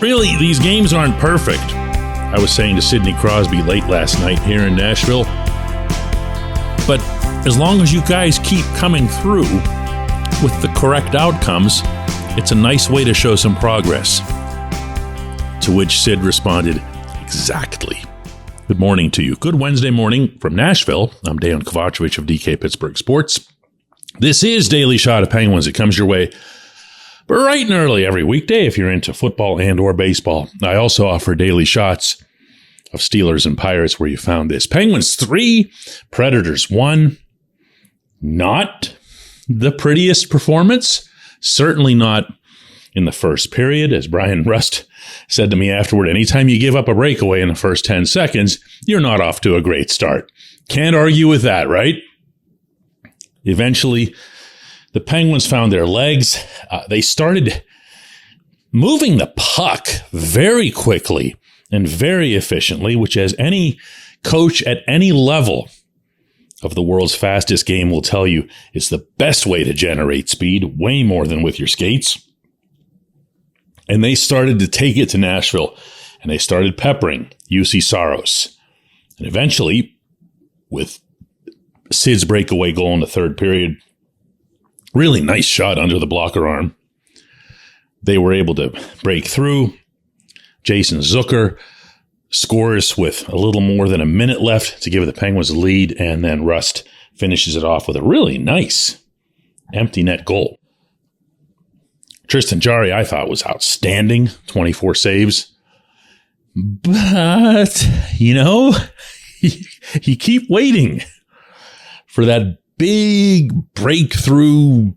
Really, these games aren't perfect. I was saying to Sidney Crosby late last night here in Nashville. But as long as you guys keep coming through with the correct outcomes, it's a nice way to show some progress. To which Sid responded, exactly. Good morning to you. Good Wednesday morning from Nashville. I'm Dejan Kovacevic of DK Pittsburgh Sports. This is Daily Shot of Penguins. It comes your way bright and early every weekday if you're into football and or baseball. I also offer daily shots of Steelers and Pirates where you found this. Penguins 3, Predators 1. Not the prettiest performance. Certainly not in the first period. As Brian Rust said to me afterward, anytime you give up a breakaway in the first 10 seconds, you're not off to a great start. Can't argue with that, right? Eventually, the Penguins found their legs. They started moving the puck very quickly and very efficiently, which, as any coach at any level of the world's fastest game will tell you, is the best way to generate speed, way more than with your skates. And they started to take it to Nashville, and they started peppering UC Saros. And eventually, with Sid's breakaway goal in the third period, really nice shot under the blocker arm, they were able to break through. Jason Zucker scores with a little more than a minute left to give the Penguins a lead, and then Rust finishes it off with a really nice empty net goal. Tristan Jarry, I thought, was outstanding, 24 saves. But, you keep waiting for that big breakthrough.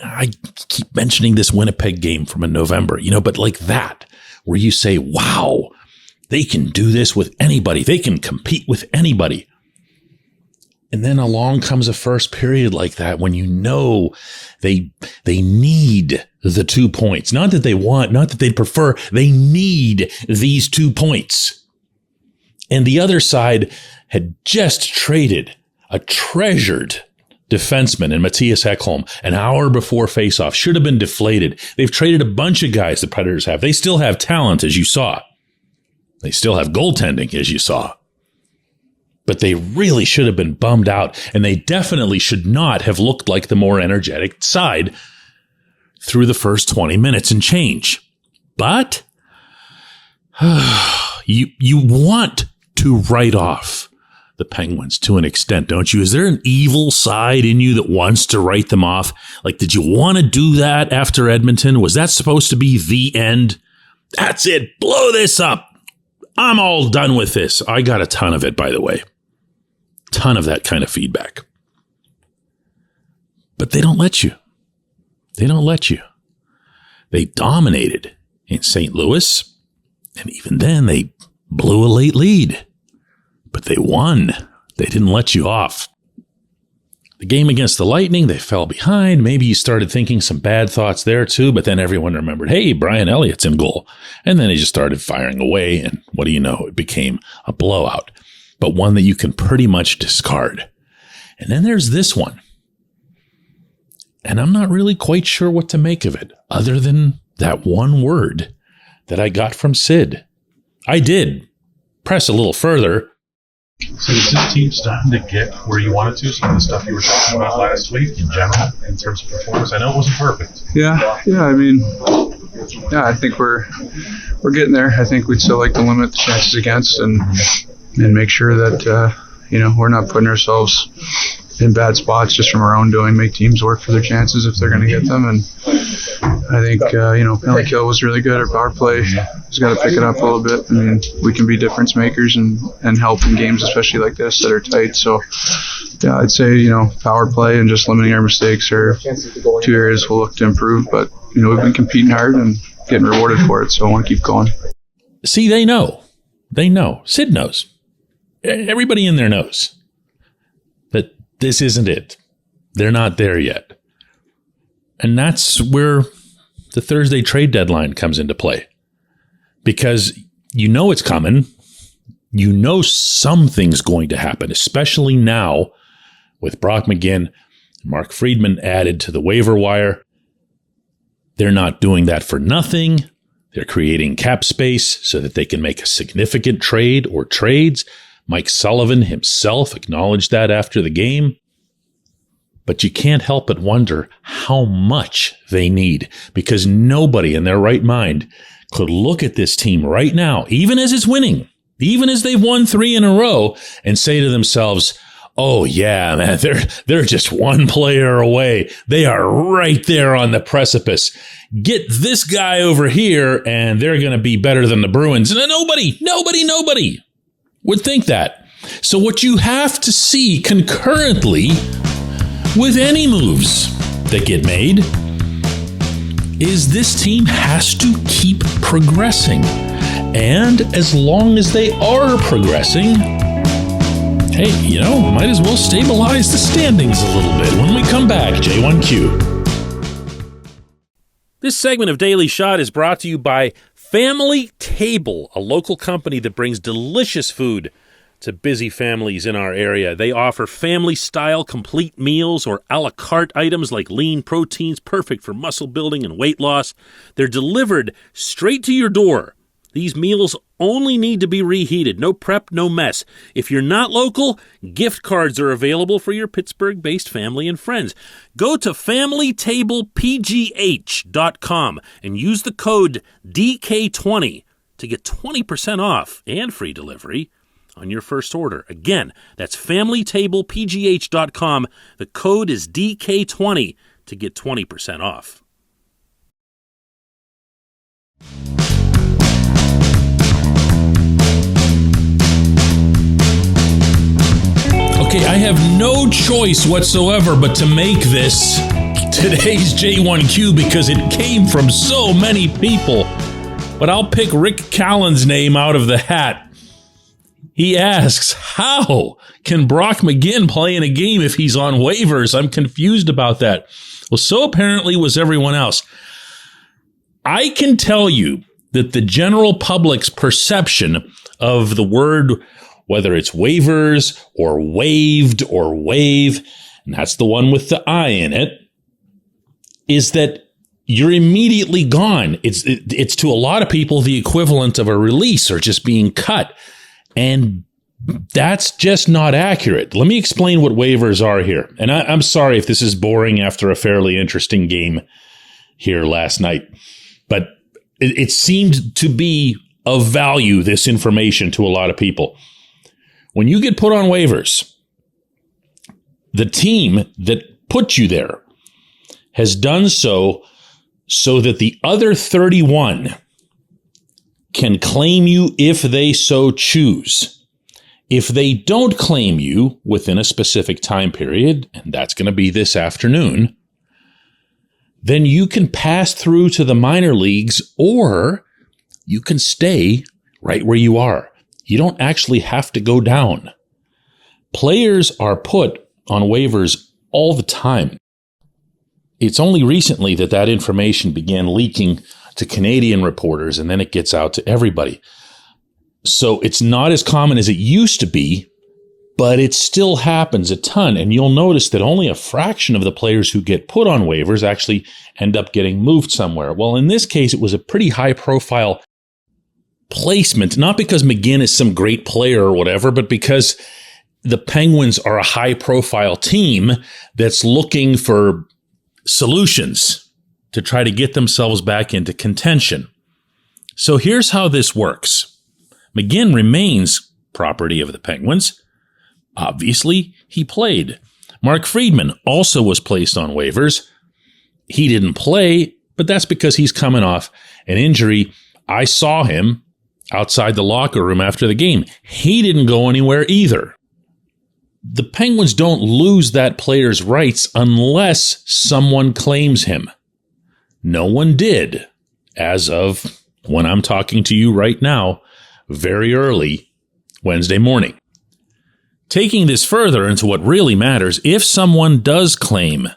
I keep mentioning this Winnipeg game from in November, but like that, where you say, wow, they can do this with anybody. They can compete with anybody. And then along comes a first period like that when they need the 2 points. Not that they want, not that they'd prefer. They need these 2 points. And the other side had just traded a treasured defenseman in Matthias Ekholm an hour before faceoff. Should have been deflated. They've traded a bunch of guys the Predators have. They still have talent, as you saw. They still have goaltending, as you saw. But they really should have been bummed out, and they definitely should not have looked like the more energetic side through the first 20 minutes and change. But you want to write off the Penguins to an extent, don't you? Is there an evil side in you that wants to write them off? Like, did you want to do that after Edmonton? Was that supposed to be the end? That's it. Blow this up. I'm all done with this. I got a ton of it, by the way. Ton of that kind of feedback. But they don't let you. They don't let you. They dominated in St. Louis, and even then they blew a late lead. But they won. They didn't let you off. The game against the Lightning, they fell behind. Maybe you started thinking some bad thoughts there too, but then everyone remembered, hey, Brian Elliott's in goal. And then he just started firing away, and what do you know? It became a blowout, but one that you can pretty much discard. And then there's this one. And I'm not really quite sure what to make of it, other than that one word that I got from Sid. I did press a little further. So is this team starting to get where you wanted to? Some of the stuff you were talking about last week in general, in terms of performance? I know it wasn't perfect. Yeah. I think we're getting there. I think we'd still like to limit the chances against and make sure that we're not putting ourselves in bad spots just from our own doing. Make teams work for their chances if they're going to get them. And I think penalty kill was really good. Our power play has got to pick it up a little bit. I mean, we can be difference makers and help in games, especially like this, that are tight. So yeah, I'd say power play and just limiting our mistakes are 2 areas we'll look to improve. But we've been competing hard and getting rewarded for it. So I want to keep going. See, they know. They know. Sid knows. Everybody in there knows that this isn't it. They're not there yet. And that's where the Thursday trade deadline comes into play. Because it's coming. Something's going to happen, especially now with Brock McGinn, Mark Friedman added to the waiver wire. They're not doing that for nothing. They're creating cap space so that they can make a significant trade or trades. Mike Sullivan himself acknowledged that after the game. But you can't help but wonder how much they need, because nobody in their right mind could look at this team right now, even as it's winning, even as they've won 3 in a row, and say to themselves, oh yeah, man, they're just one player away. They are right there on the precipice. Get this guy over here and they're going to be better than the Bruins. And nobody would think that. So what you have to see concurrently with any moves that get made is this team has to keep progressing. And as long as they are progressing, hey, might as well stabilize the standings a little bit. When we come back, J1Q. This segment of Daily Shot is brought to you by Family Table, a local company that brings delicious food to busy families in our area. They offer family-style complete meals or a la carte items like lean proteins, perfect for muscle building and weight loss. They're delivered straight to your door. These meals only need to be reheated. No prep, no mess. If you're not local, gift cards are available for your Pittsburgh-based family and friends. Go to FamilyTablePGH.com and use the code DK20 to get 20% off and free delivery on your first order. Again, that's FamilyTablePGH.com. The code is DK20 to get 20% off. Okay, I have no choice whatsoever but to make this today's J1Q because it came from so many people. But I'll pick Rick Callen's name out of the hat. He asks, how can Brock McGinn play in a game if he's on waivers? I'm confused about that. Well, so apparently was everyone else. I can tell you that the general public's perception of the word, whether it's waivers or waived or waive, and that's the one with the I in it, is that you're immediately gone. It's to a lot of people the equivalent of a release or just being cut. And that's just not accurate. Let me explain what waivers are here. And I'm sorry if this is boring after a fairly interesting game here last night, but it seemed to be of value, this information, to a lot of people. When you get put on waivers, the team that put you there has done so that the other 31 can claim you if they so choose. If they don't claim you within a specific time period, and that's going to be this afternoon, then you can pass through to the minor leagues or you can stay right where you are. You don't actually have to go down. Players are put on waivers all the time. It's only recently that information began leaking to Canadian reporters, and then it gets out to everybody. So it's not as common as it used to be, but it still happens a ton. And you'll notice that only a fraction of the players who get put on waivers actually end up getting moved somewhere. Well, in this case, it was a pretty high-profile placement, not because McGinn is some great player or whatever, but because the Penguins are a high-profile team that's looking for solutions to try to get themselves back into contention. So here's how this works. McGinn remains property of the Penguins. Obviously, he played. Mark Friedman also was placed on waivers. He didn't play, but that's because he's coming off an injury. I saw him outside the locker room after the game. He didn't go anywhere either. The Penguins don't lose that player's rights unless someone claims him. No one did, as of when I'm talking to you right now, very early Wednesday morning. Taking this further into what really matters, if someone does claim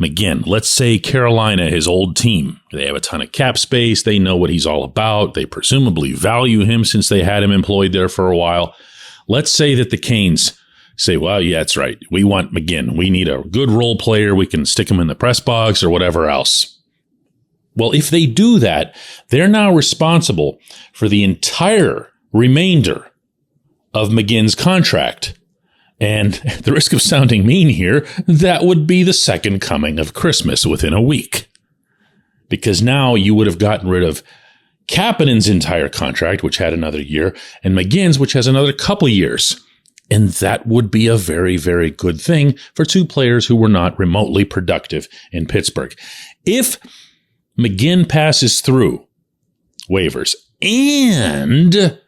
McGinn, let's say Carolina, his old team, they have a ton of cap space, they know what he's all about, they presumably value him since they had him employed there for a while. Let's say that the Canes say, well, yeah, that's right, we want McGinn, we need a good role player, we can stick him in the press box or whatever else. Well, if they do that, they're now responsible for the entire remainder of McGinn's contract. And at the risk of sounding mean here, that would be the second coming of Christmas within a week. Because now you would have gotten rid of Kapanen's entire contract, which had another year, and McGinn's, which has another couple years. And that would be a very, very good thing for two players who were not remotely productive in Pittsburgh. If McGinn passes through waivers and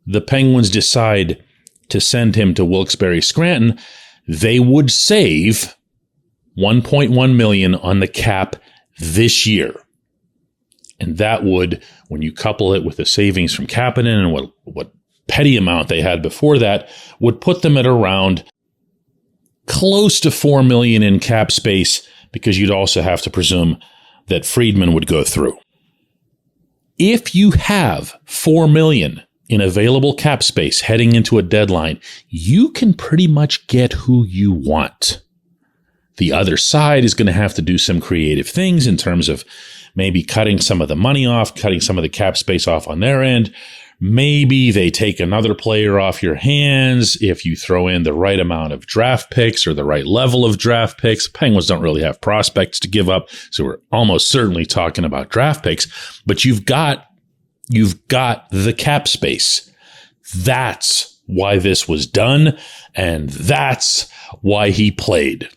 the Penguins decide to send him to Wilkes-Barre Scranton, they would save $1.1 million on the cap this year. And that would, when you couple it with the savings from Kapanen and what petty amount they had before that, would put them at around close to $4 million in cap space, because you'd also have to presume that Friedman would go through. If you have $4 million in available cap space heading into a deadline, you can pretty much get who you want. The other side is going to have to do some creative things in terms of maybe cutting some of the money off, cutting some of the cap space off on their end. Maybe they take another player off your hands if you throw in the right amount of draft picks or the right level of draft picks. Penguins don't really have prospects to give up, so we're almost certainly talking about draft picks. But you've got the cap space. That's why this was done, and that's why he played.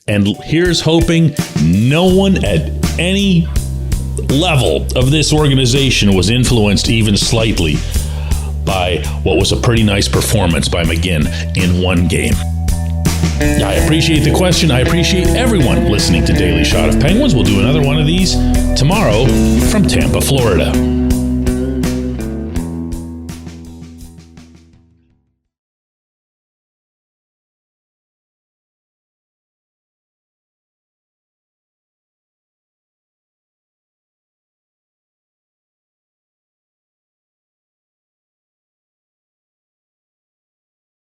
And here's hoping no one at any level of this organization was influenced even slightly by what was a pretty nice performance by McGinn in one game. I appreciate the question. I appreciate everyone listening to Daily Shot of Penguins. We'll do another one of these tomorrow from Tampa, Florida.